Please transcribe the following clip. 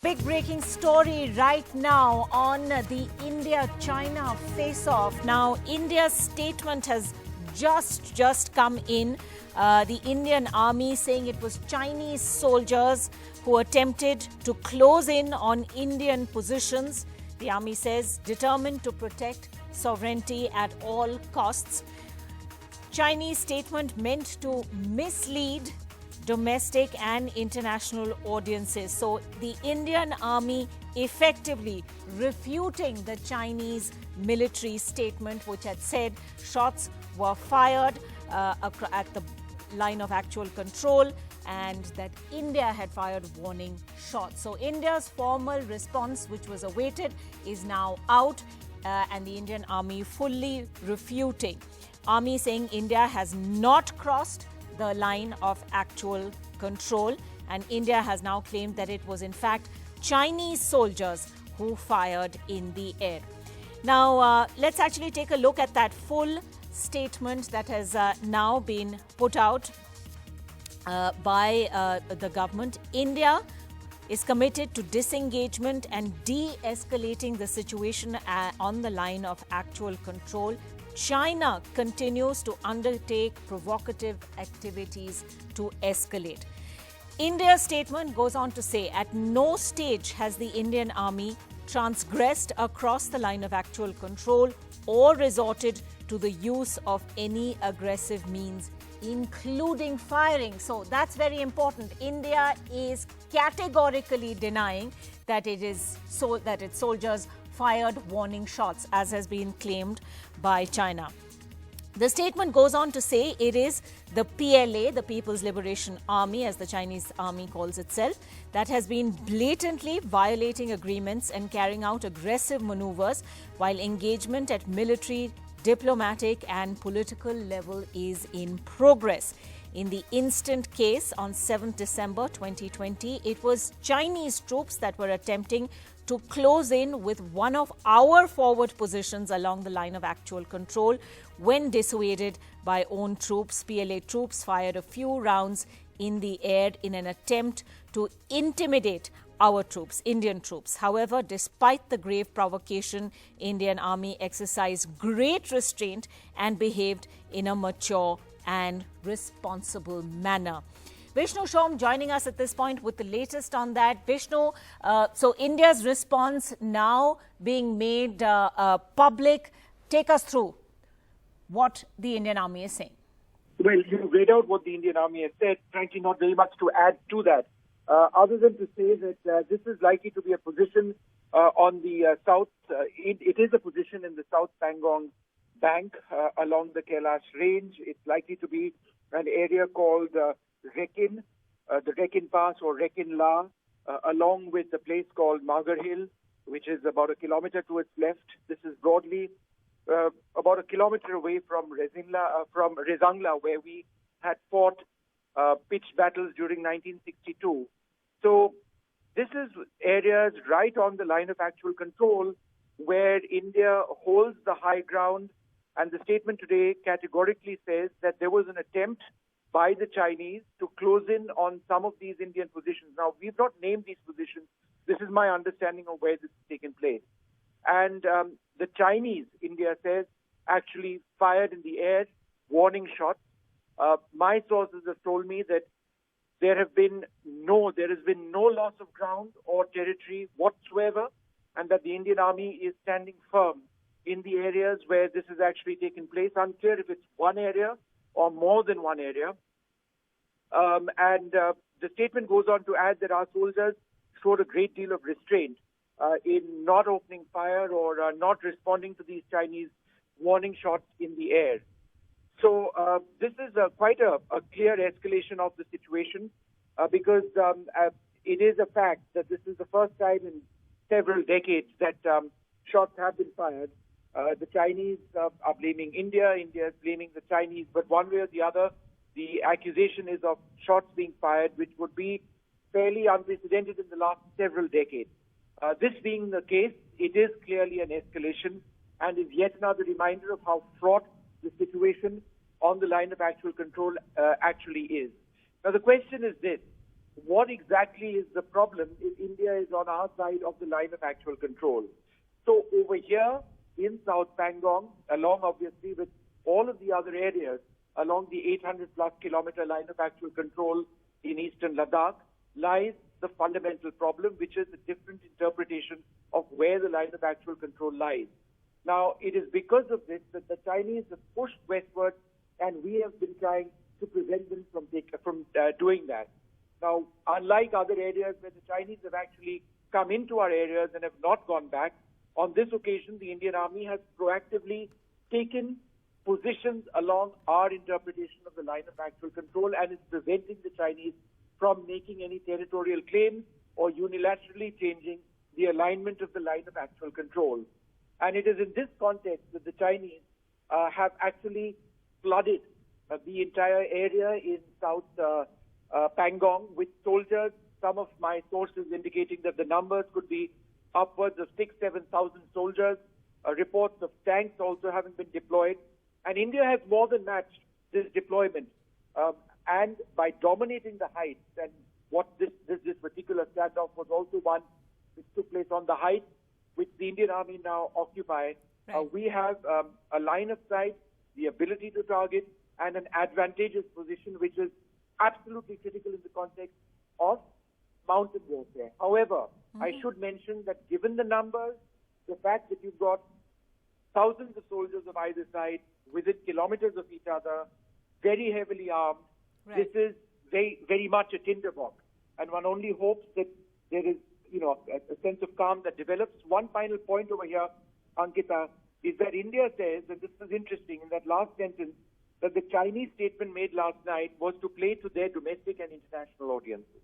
Big breaking story right now on the India-China face-off. Now, India's statement has just come in. The Indian army saying it was Chinese soldiers who attempted to close in on Indian positions. The army says determined to protect sovereignty at all costs. Chinese statement meant to mislead domestic and international audiences. So the Indian army effectively refuting the Chinese military statement, which had said shots were fired at the line of actual control and that India had fired warning shots. So India's formal response, which was awaited, is now out and the Indian army fully refuting. Army saying India has not crossed the line of actual control, and India has now claimed that it was in fact Chinese soldiers who fired in the air. Now, let's actually take a look at that full statement that has now been put out by the government. India is committed to disengagement and de-escalating the situation on the line of actual control. China continues to undertake provocative activities to escalate. India's statement goes on to say, at no stage has the Indian army transgressed across the line of actual control or resorted to the use of any aggressive means, including firing. So that's very important. India is categorically denying that its soldiers fired warning shots, as has been claimed by China. The statement goes on to say it is the PLA, the People's Liberation Army, as the Chinese army calls itself, that has been blatantly violating agreements and carrying out aggressive maneuvers while engagement at military, diplomatic and political level is in progress. In the instant case on 7th December 2020, it was Chinese troops that were attempting to close in with one of our forward positions along the line of actual control. When dissuaded by own troops, PLA troops fired a few rounds in the air in an attempt to intimidate our troops, Indian troops. However, despite the grave provocation, Indian army exercised great restraint and behaved in a mature and responsible manner. Vishnu Shom joining us at this point with the latest on that. Vishnu, so India's response now being made public. Take us through what the Indian army is saying. Well, you read out what the Indian army has said. Frankly, not very much to add to that, other than to say that this is likely to be a position on the south. It is a position in the South Pangong Bank along the Kailash range. It's likely to be an area called Rechin, the Rechin Pass or Rechin La, along with a place called Magar Hill, which is about a kilometer to its left. This is broadly about a kilometer away from Rezangla, where we had fought pitched battles during 1962. So this is areas right on the line of actual control where India holds the high ground. And the statement today categorically says that there was an attempt by the Chinese to close in on some of these Indian positions. Now, we've not named these positions. This is my understanding of where this has taken place. And the Chinese, India says, actually fired in the air warning shots. My sources have told me that there has been no loss of ground or territory whatsoever, and that the Indian army is standing firm in the areas where this has actually taken place. Unclear if it's one area or more than one area. The statement goes on to add that our soldiers showed a great deal of restraint in not opening fire or not responding to these Chinese warning shots in the air. So this is quite a clear escalation of the situation because it is a fact that this is the first time in several decades that shots have been fired. The Chinese are blaming India, India is blaming the Chinese, but one way or the other, the accusation is of shots being fired, which would be fairly unprecedented in the last several decades. This being the case, it is clearly an escalation and is yet another reminder of how fraught the situation on the line of actual control actually is. Now, the question is this: what exactly is the problem if India is on our side of the line of actual control. So over here in South Pangong, along obviously with all of the other areas along the 800 plus kilometer line of actual control in eastern Ladakh, lies the fundamental problem, which is the different interpretation of where the line of actual control lies. Now, it is because of this that the Chinese have pushed westward, and we have been trying to prevent them from doing that. Now, unlike other areas where the Chinese have actually come into our areas and have not gone back, on this occasion, the Indian Army has proactively taken positions along our interpretation of the line of actual control and is preventing the Chinese from making any territorial claims or unilaterally changing the alignment of the line of actual control. And it is in this context that the Chinese have actually flooded the entire area in South Pangong with soldiers. Some of my sources indicating that the numbers could be upwards of 6,000-7,000 soldiers. Reports of tanks also having been deployed. And India has more than matched this deployment. And by dominating the heights, and what this particular standoff was also one which took place on the heights, which the Indian Army now occupy, right. We have a line of sight, the ability to target, and an advantageous position, which is absolutely critical in the context of mountain warfare. However, I should mention that given the numbers, the fact that you've got thousands of soldiers of either side within kilometers of each other, very heavily armed, right. This is very, very much a tinderbox. And one only hopes that there is, a sense of calm that develops. One final point over here, Ankita, is that India says, and this is interesting, in that last sentence, that the Chinese statement made last night was to play to their domestic and international audiences.